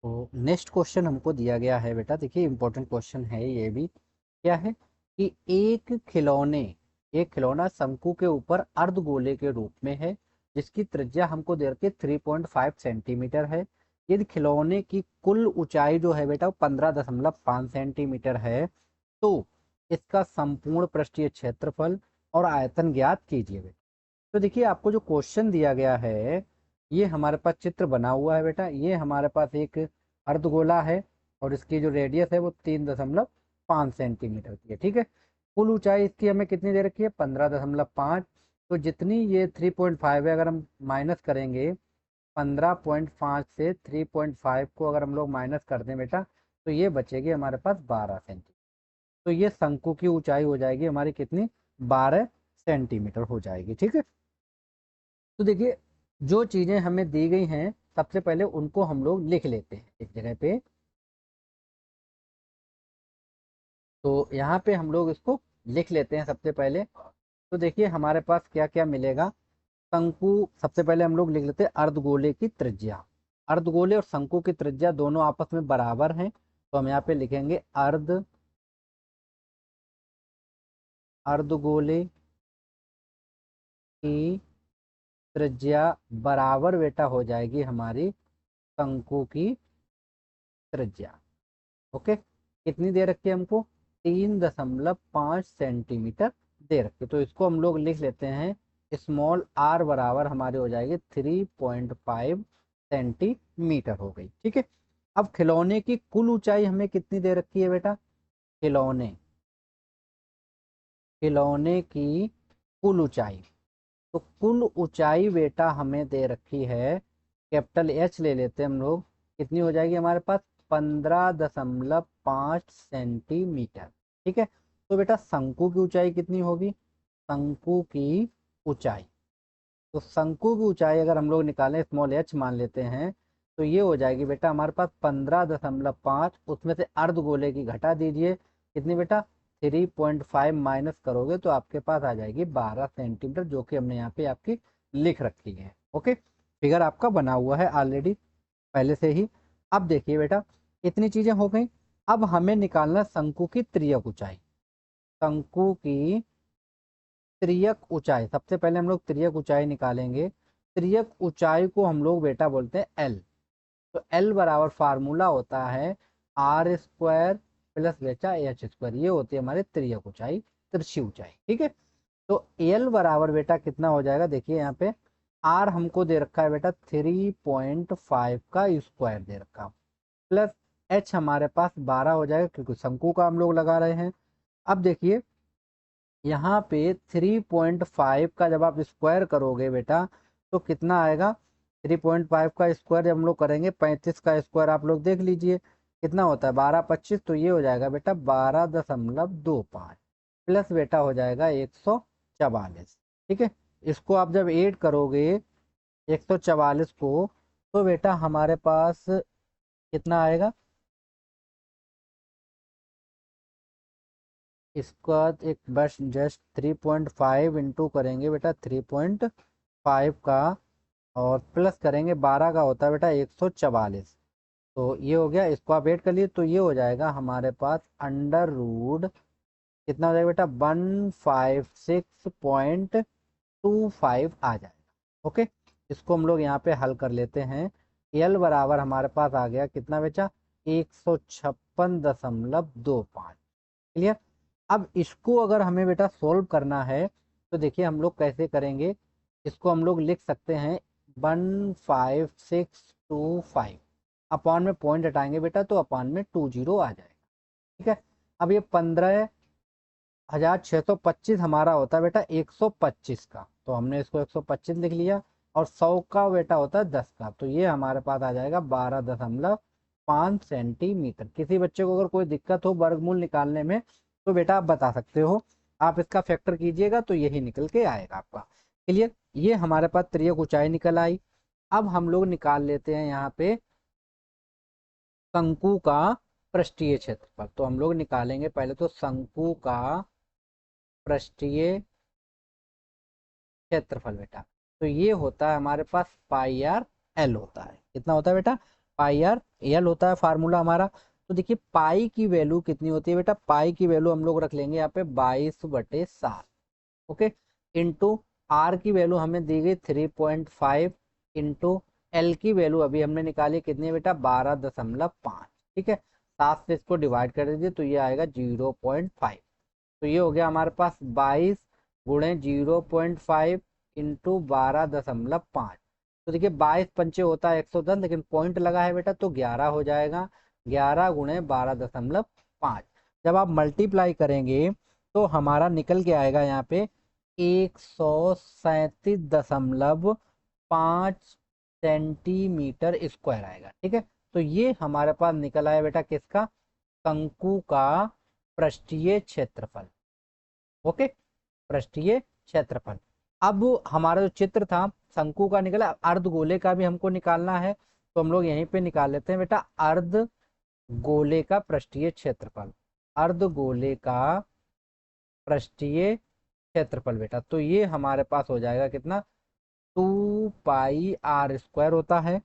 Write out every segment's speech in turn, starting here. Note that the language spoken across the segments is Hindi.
तो नेक्स्ट क्वेश्चन हमको दिया गया है बेटा, देखिए इंपॉर्टेंट क्वेश्चन है ये भी। क्या है कि एक खिलौना शंकु के ऊपर अर्धगोले के रूप में है, जिसकी त्रिज्या हमको दे रखी है 3.5 सेंटीमीटर है। यदि खिलौने की कुल ऊंचाई जो है बेटा वो 15.5 सेंटीमीटर है, तो इसका संपूर्ण पृष्ठीय क्षेत्रफल और आयतन ज्ञात कीजिए बेटा। तो देखिए आपको जो क्वेश्चन दिया गया है, ये हमारे पास चित्र बना हुआ है बेटा। ये हमारे पास एक अर्धगोला है और इसकी जो रेडियस है वो 3.5 सेंटीमीटर की है, ठीक है। कुल ऊंचाई इसकी हमें कितनी दे रखी है, 15.5। तो जितनी ये 3.5 है, अगर हम माइनस करेंगे 15.5 से 3.5 को अगर हम लोग माइनस कर दें बेटा, तो ये बचेगी हमारे पास 12 सेंटीमीटर। तो ये शंकु की ऊंचाई हो जाएगी हमारी कितनी, 12 सेंटीमीटर हो जाएगी, ठीक है। तो देखिए जो चीजें हमें दी गई हैं, सबसे पहले उनको हम लोग लिख लेते हैं एक जगह पे। तो यहाँ पे हम लोग इसको लिख लेते हैं सबसे पहले। तो देखिए हमारे पास क्या क्या मिलेगा। शंकु, सबसे पहले हम लोग लिख लेते हैं अर्धगोले की त्रिज्या। अर्धगोले और शंकु की त्रिज्या दोनों आपस में बराबर हैं, तो हम यहाँ पे लिखेंगे अर्धगोले की त्रिज्या बराबर बेटा हो जाएगी हमारी शंकु की त्रिज्या। ओके, कितनी दे रखी है हमको, 3.5 सेंटीमीटर दे रखी है। तो इसको हम लोग लिख लेते हैं, स्मॉल आर बराबर हमारी हो जाएगी 3.5 सेंटीमीटर हो गई, ठीक है। अब खिलौने की कुल ऊंचाई हमें कितनी दे रखी है बेटा, खिलौने खिलौने की कुल ऊंचाई। तो कुल ऊंचाई बेटा हमें दे रखी है, कैपिटल एच ले लेते हैं हम लोग, कितनी हो जाएगी हमारे पास, 15.5 सेंटीमीटर, ठीक है। तो बेटा शंकु की ऊंचाई कितनी होगी, शंकु की ऊंचाई, तो शंकु की ऊंचाई अगर हम लोग निकालें, स्मॉल एच मान लेते हैं, तो ये हो जाएगी बेटा हमारे पास 15.5। उसमें से अर्धगोले की घटा दीजिए, कितनी बेटा, 3.5 माइनस करोगे तो आपके पास आ जाएगी 12 सेंटीमीटर, जो कि हमने यहाँ पे आपकी लिख रखी है। ओके, फिगर आपका बना हुआ है ऑलरेडी पहले से ही। अब देखिए बेटा, इतनी चीजें हो गई। अब हमें निकालना शंकु की तिर्यक ऊंचाई। शंकु की तिर्यक ऊंचाई, सबसे पहले हम लोग तिर्यक ऊंचाई निकालेंगे। तिर्यक ऊंचाई को हम लोग बेटा बोलते हैं एल। तो एल बराबर फार्मूला होता है आर स्क्वायर प्लस बेटा एच स्क्वायर, ये होती है हमारी तिर्यक ऊंचाई, तिरछी ऊंचाई, ठीक है। तो एल बराबर बेटा कितना हो जाएगा, देखिए यहाँ पे आर हमको दे रखा है बेटा 3.5 का स्क्वायर दे रखा, प्लस एच हमारे पास 12 हो जाएगा, क्योंकि शंकु का हम लोग लगा रहे हैं। अब देखिए यहाँ पे 3.5 का जब आप स्क्वायर करोगे बेटा, तो कितना आएगा, 3.5 का स्क्वायर जब हम लोग करेंगे, 35 का स्क्वायर आप लोग देख लीजिए कितना होता है, 12 25, तो ये हो जाएगा बेटा 12.25 प्लस बेटा हो जाएगा 144, ठीक है। इसको आप जब ऐड करोगे 144 को, तो बेटा हमारे पास कितना आएगा, इसका एक बस जस्ट 3.5 इंटू करेंगे बेटा 3.5 का, और प्लस करेंगे 12 का होता है बेटा 144। तो ये हो गया, इसको आप ऐड कर लिए तो ये हो जाएगा हमारे पास अंडर रूड, कितना हो जाएगा बेटा, 156.25 आ जाएगा। ओके, इसको हम लोग यहाँ पे हल कर लेते हैं। एल बराबर हमारे पास आ गया कितना बेटा, 156.25, क्लियर। अब इसको अगर हमें बेटा सोल्व करना है, तो देखिए हम लोग कैसे करेंगे, इसको हम लोग लिख सकते हैं 15625, अपॉन में पॉइंट हटाएंगे बेटा तो अपॉन में 20 आ जाएगा, ठीक है। अब ये 15,625 हमारा होता है बेटा 125 का, तो हमने इसको 125 लिख लिया, और 100 का बेटा होता है 10 का, तो ये हमारे पास आ जाएगा 12.5 सेंटीमीटर। किसी बच्चे को अगर कोई दिक्कत हो वर्गमूल निकालने में, तो बेटा आप बता सकते हो, आप इसका फैक्टर कीजिएगा तो यही निकल के आएगा आपका, क्लियर। ये हमारे पास तिर्यक ऊंचाई निकल आई। अब हम लोग निकाल लेते हैं यहाँ पे शंकु का पृष्ठीय क्षेत्रफल। तो हम लोग निकालेंगे पहले तो शंकु का पृष्ठीय क्षेत्रफल बेटा। तो ये होता है हमारे पास पाई आर एल होता है, कितना होता है बेटा, पाई आर एल होता है फार्मूला हमारा। तो देखिए पाई की वैल्यू कितनी होती है बेटा, पाई की वैल्यू हम लोग रख लेंगे यहाँ पे 22/7। ओके, इंटू आर की वैल्यू हमें दी गई 3.5, इंटू एल की वैल्यू अभी हमने निकाली कितनी है बेटा, 12.5। ठीक है, 7 से इसको डिवाइड कर दीजिए तो ये आएगा 0.5। तो ये हो गया हमारे पास 22 गुणे 0.5 इंटू 12.5। तो देखिए 22 पंचे होता है 110, लेकिन पॉइंट लगा है बेटा तो 11 हो जाएगा। 11 गुणे 12.5 जब आप मल्टीप्लाई करेंगे तो हमारा निकल के आएगा यहाँ पे 137.5 सेंटीमीटर स्क्वायर आएगा। ठीक है, तो ये हमारे पास निकल आया बेटा किसका, शंकु का पृष्ठीय क्षेत्रफल। ओके, पृष्ठीय क्षेत्रफल। अब हमारा जो चित्र था शंकु का निकला, अर्धगोले का भी हमको निकालना है, तो हम लोग यहीं पे निकाल लेते हैं बेटा अर्धगोले का पृष्ठीय क्षेत्रफल। अर्धगोले का पृष्ठीय क्षेत्रफल बेटा, तो ये हमारे पास हो जाएगा कितना, 2πr² होता है।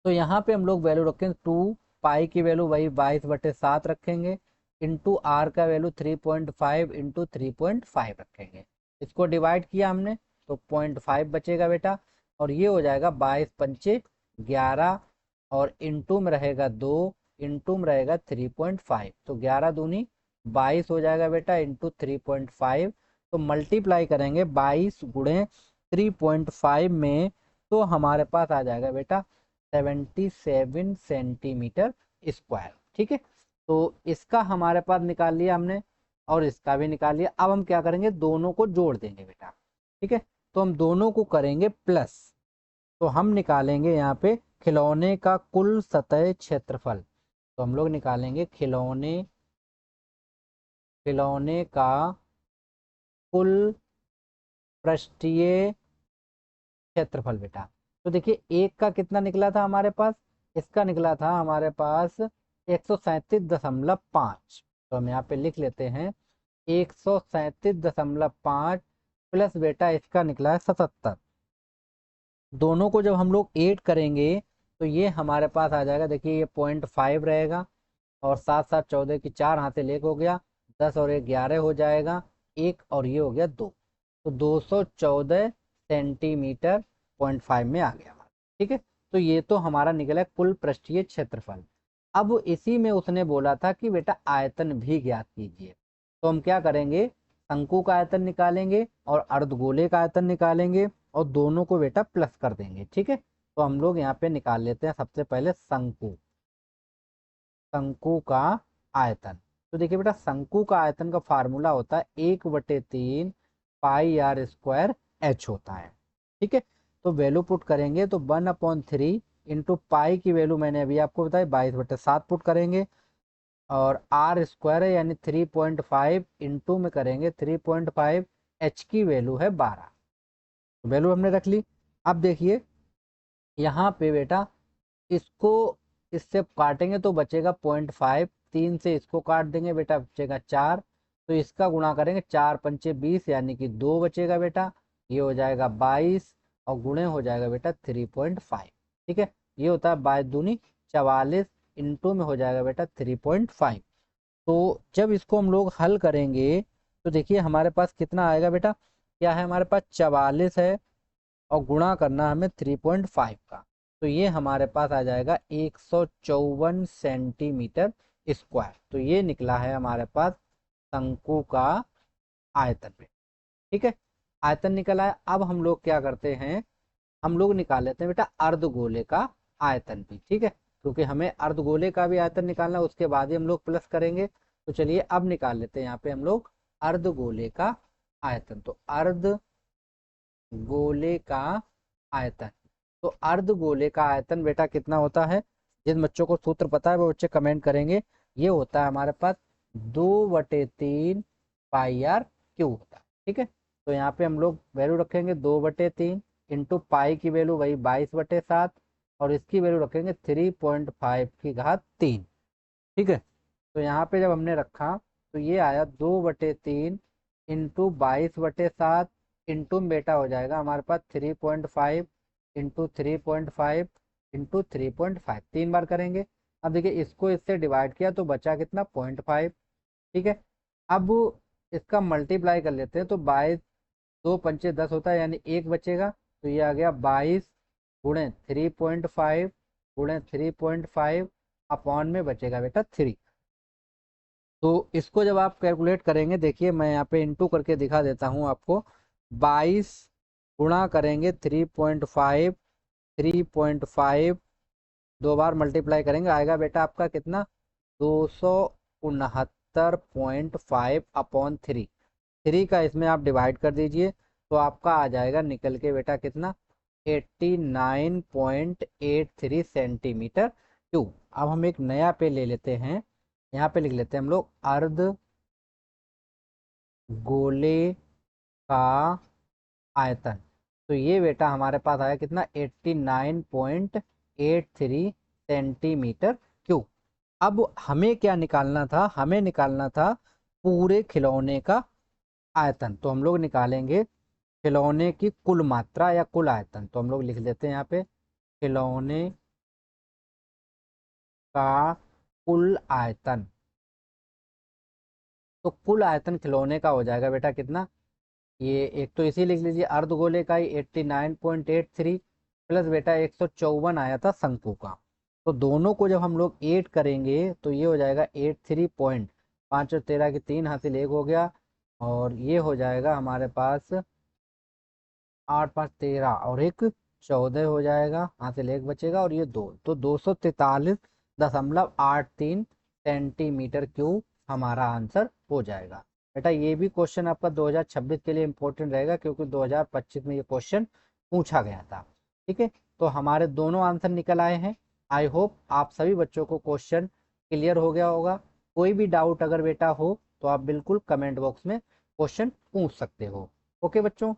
तो यहाँ पे हम लोग वैल्यू रखेंगे 2 पाई की वैल्यू वही 22/7 रखेंगे, इंटू आर का वैल्यू 3.5 इंटू 3.5 रखेंगे। इसको डिवाइड किया हमने तो 0.5 बचेगा बेटा, और ये हो जाएगा 22 पंचे 11, और इंटू में रहेगा 2, इंटू में रहेगा 3.5, तो 11 दूनी 22 हो जाएगा बेटा, इंटू 3.5। तो मल्टीप्लाई करेंगे 22 गुणे 3.5 में, तो हमारे पास आ जाएगा बेटा 77 सेंटीमीटर स्क्वायर। ठीक है, तो इसका हमारे पास निकाल लिया हमने, और इसका भी निकाल लिया। अब हम क्या करेंगे, दोनों को जोड़ देंगे बेटा। ठीक है, तो हम दोनों को करेंगे प्लस, तो हम निकालेंगे यहाँ पे खिलौने का कुल सतह क्षेत्रफल। तो हम लोग निकालेंगे खिलौने खिलौने का कुल पृष्ठीय क्षेत्रफल बेटा। तो देखिए एक का कितना निकला था हमारे पास, इसका निकला था हमारे पास 137.5। तो हम यहाँ पे लिख लेते हैं 137.5 प्लस बेटा इसका निकला है 77। दोनों को जब हम लोग ऐड करेंगे तो ये हमारे पास आ जाएगा, देखिए ये 0.5 रहेगा, और 7 7 14 की 4 हाथ से लेके हो गया 10, और 1 11 हो जाएगा, एक और ये हो गया 2, तो 214 सेंटीमीटर 0.5 में आ गया हमारा। ठीक है, तो ये तो हमारा निकला कुल पृष्ठीय क्षेत्रफल। अब इसी में उसने बोला था कि बेटा आयतन भी ज्ञात कीजिए, तो हम क्या करेंगे, शंकु का आयतन निकालेंगे और अर्धगोले का आयतन निकालेंगे, और दोनों को बेटा प्लस कर देंगे। ठीक है, तो हम लोग यहाँ पे निकाल लेते हैं सबसे पहले शंकु शंकु का आयतन। तो देखिए बेटा शंकु का आयतन का फार्मूला होता है 1/3 πr² H होता है। ठीक है, तो वैल्यू पुट करेंगे तो 1/3 इंटू पाई की वैल्यू मैंने अभी आपको बताई 22/7 पुट करेंगे, और आर स्क्वायर है यानी 3.5 इंटू में करेंगे 3.5, एच की वैल्यू है 12। वैल्यू हमने रख ली। अब देखिए यहाँ पे बेटा इसको इससे काटेंगे तो बचेगा 0.5, 3 से इसको काट देंगे बेटा बचेगा 4, तो इसका गुणा करेंगे 4 पंचे 20 यानी कि 2 बचेगा बेटा, ये हो जाएगा 22, और गुणे हो जाएगा बेटा 3.5। ठीक है, ये होता है 22 दूनी 44, इंटू में हो जाएगा बेटा 3.5। तो जब इसको हम लोग हल करेंगे तो देखिए हमारे पास कितना आएगा बेटा, क्या है हमारे पास 44 है, और गुणा करना हमें 3.5 का, तो ये हमारे पास आ जाएगा 154 सेंटीमीटर स्क्वायर। तो ये निकला है हमारे पास शंकु का आयतन पे। ठीक है, आयतन निकला है। अब हम लोग क्या करते हैं, हम लोग निकाल लेते हैं बेटा अर्धगोले का आयतन भी। ठीक है, क्योंकि हमें अर्धगोले का भी आयतन निकालना है, उसके बाद ही हम लोग प्लस करेंगे। तो चलिए अब निकाल लेते हैं यहाँ पे हम लोग अर्धगोले का आयतन। तो अर्धगोले का आयतन, तो अर्धगोले का आयतन बेटा कितना होता है, जिन बच्चों को सूत्र पता है वो बच्चे कमेंट करेंगे। ये होता है हमारे पास 2/3 πr³ होता है। ठीक है, तो यहाँ पे हम लोग वैल्यू रखेंगे 2/3 इंटू पाई की वैल्यू वही 22/7, और इसकी वैल्यू रखेंगे 3.5 की घात 3। ठीक है, तो यहाँ पे जब हमने रखा तो ये आया 2/3 इंटू 22/7, इंटू में बेटा हो जाएगा हमारे पास 3.5 इंटू 3.5, इंटू 3.5, 3 बार करेंगे। अब देखिए इसको इससे डिवाइड किया तो बचा कितना, 0.5। ठीक है, अब इसका मल्टीप्लाई कर लेते हैं तो 22, 2 पंचे 10 होता है, यानी 1 बचेगा। तो ये आ गया 22 गुणे 3.5 गुणे 3.5 अपॉन में बचेगा बेटा 3। तो इसको जब आप कैलकुलेट करेंगे, देखिए मैं यहाँ पे इंटू करके दिखा देता हूँ आपको। 22 गुणा करेंगे 3.5, 3.5 दो बार मल्टीप्लाई करेंगे, आएगा बेटा आपका कितना, 269.5 अपॉन 3। 3 का इसमें आप डिवाइड कर दीजिए तो आपका आ जाएगा निकल के बेटा कितना, 89.83 सेंटीमीटर क्यूब। अब हम एक नया पे ले लेते हैं, यहाँ पे लिख लेते हैं हम लोग अर्ध गोले का आयतन। तो ये बेटा हमारे पास आया कितना, 89.83 सेंटीमीटर क्यूब। अब हमें क्या निकालना था, हमें निकालना था पूरे खिलौने का आयतन। तो हम लोग निकालेंगे खिलौने की कुल मात्रा या कुल आयतन। तो हम लोग लिख लेते हैं यहाँ पे खिलौने का कुल आयतन। तो कुल आयतन खिलौने का हो जाएगा बेटा कितना, ये एक तो इसी लिख लीजिए अर्धगोले का ही 89.83 प्लस बेटा 154 आया था शंकु का। तो दोनों को जब हम लोग 8 करेंगे तो ये हो जाएगा 83 पॉइंट, 5 और 13 की 3 हासिल 1 हो गया, और ये हो जाएगा हमारे पास 8 5 13 और एक 14 हो जाएगा, हासिल 1 बचेगा और ये 2, तो 243.83 सेंटीमीटर क्यूब हमारा आंसर हो जाएगा। बेटा ये भी क्वेश्चन आपका 2026 के लिए इंपॉर्टेंट रहेगा क्योंकि 2025 में ये क्वेश्चन पूछा गया था। ठीक है, तो हमारे दोनों आंसर निकल आए हैं। आई होप आप सभी बच्चों को क्वेश्चन क्लियर हो गया होगा। कोई भी डाउट अगर बेटा हो तो आप बिल्कुल कमेंट बॉक्स में क्वेश्चन पूछ सकते हो। ओके बच्चों।